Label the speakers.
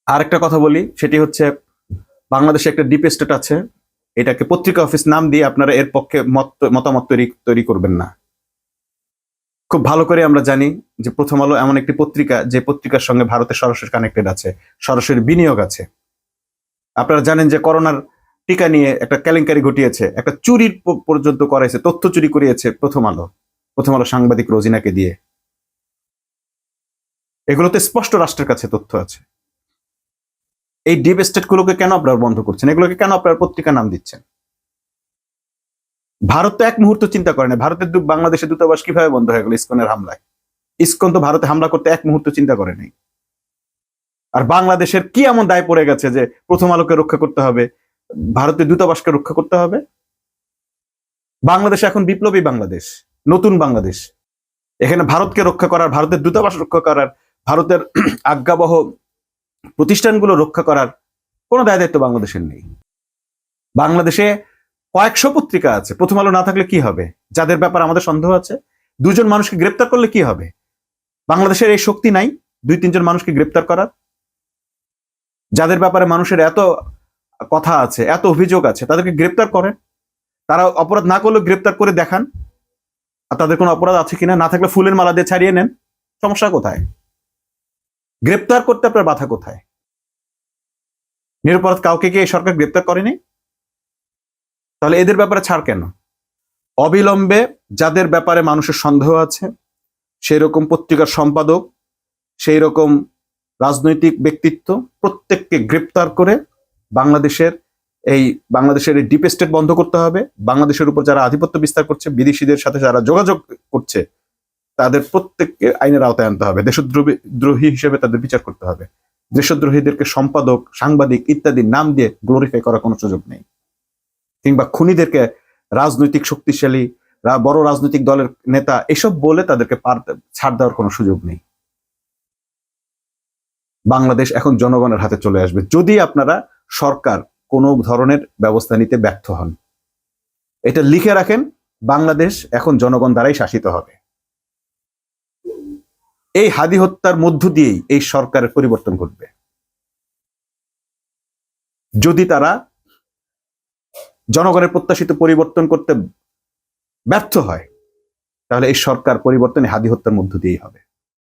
Speaker 1: আরেকটা কথা বলি, সেটি হচ্ছে বাংলাদেশে একটা ডিপ স্টেট আছে। এটাকে পত্রিকা অফিস নাম দিয়ে আপনারা এর পক্ষে মতামত তৈরি করবেন না। খুব ভালো করে আমরা জানি যে প্রথম আলো এমন একটি পত্রিকা, যে পত্রিকার সঙ্গে ভারতের সরাসরি কানেক্টেড আছে, সরাসরি বিনিয়োগ আছে। আপনারা জানেন যে করোনার টিকা নিয়ে একটা কেলেঙ্কারি ঘটিয়েছে, একটা চুরির পর্যন্ত করাইছে, তথ্য চুরি করিয়েছে প্রথম আলো সাংবাদিক রোজিনাকে দিয়ে। এগুলোতে স্পষ্ট রাষ্ট্রের কাছে তথ্য আছে। এই ডিপ স্টেট গুলোকে কেন আপনারা বন্ধ করছেন? এগুলোকে কেন আপনারা পত্রিকা নাম দিচ্ছেন? ভারত তো এক মুহূর্ত চিন্তা করে না ভারতের বাংলাদেশের দূতাবাস কিভাবে বন্ধ হয়ে গেল ইসকনের হামলায়। ইসকন তো ভারতে হামলা করতে এক মুহূর্ত চিন্তা করে নাই। আর বাংলাদেশের কি এমন দায় পড়ে গেছে যে প্রথম আলোকে রক্ষা করতে হবে, ভারতের দূতাবাসকে রক্ষা করতে হবে? বাংলাদেশ এখন বিপ্লবী বাংলাদেশ, নতুন বাংলাদেশ। এখানে ভারতকে রক্ষা করার, ভারতের দূতাবাস রক্ষা করার, ভারতের আজ্ঞাবহ প্রতিষ্ঠানগুলো রক্ষা করার কোনো দায় দায়িত্ব বাংলাদেশের নেই। বাংলাদেশে কয়েকশো পত্রিকা আছে, প্রথম আলো না থাকলে কি হবে? যাদের ব্যাপারে আমাদের সন্দেহ আছে, দুজন মানুষকে গ্রেপ্তার করলে কি হবে? বাংলাদেশের এই শক্তি নাই 2-3 জন মানুষকে গ্রেপ্তার করার? যাদের ব্যাপারে মানুষের এত কথা আছে, এত অভিযোগ আছে, তাদেরকে গ্রেপ্তার করেন। তারা অপরাধ না করলেও গ্রেপ্তার করে দেখান আর তাদের কোনো অপরাধ আছে কিনা। না থাকলে ফুলের মালা দিয়ে ছাড়িয়ে নেন। সমস্যা কোথায়? গ্রেপ্তার করতে আপনার বাধা কোথায়? নিরপরাধ কাউকে কি এই সরকার গ্রেপ্তার করেনি? তাহলে এদের ব্যাপারে ছাড় কেন? অবিলম্বে যাদের ব্যাপারে মানুষের সন্দেহ আছে, সেই রকম পত্রিকার সম্পাদক, সেই রকম রাজনৈতিক ব্যক্তিত্ব, প্রত্যেককে গ্রেপ্তার করে বাংলাদেশের এই ডিপ স্টেট বন্ধ করতে হবে। বাংলাদেশের উপর যারা আধিপত্য বিস্তার করছে, বিদেশিদের সাথে যারা যোগাযোগ করছে, তাদের প্রত্যেককে আইনের আওতায় আনতে হবে। দেশদ্রোহী হিসেবে তাদের বিচার করতে হবে। দেশদ্রোহীদেরকে সম্পাদক, সাংবাদিক ইত্যাদি নাম দিয়ে গ্লোরিফাই করার কোনো সুযোগ নেই। কিংবা খুনিদেরকে রাজনৈতিক শক্তিশালী, বড় রাজনৈতিক দলের নেতা এসব বলে তাদেরকে ছাড় দেওয়ার কোনো সুযোগ নেই। বাংলাদেশ এখন জনগণের হাতে চলে আসবে যদি আপনারা সরকার কোনো ধরনের ব্যবস্থা নিতে ব্যর্থ হন। এটা লিখে রাখেন, বাংলাদেশ এখন জনগণ দ্বারাই শাসিত হবে। এই হাদি হত্যার মধ্য দিয়েই এই সরকারের পরিবর্তন ঘটবে। যদি তারা জনগণের প্রত্যাশিত পরিবর্তন করতে ব্যর্থ হয়, তাহলে এই সরকার পরিবর্তনে হাদি হত্যার মধ্য দিয়েই হবে।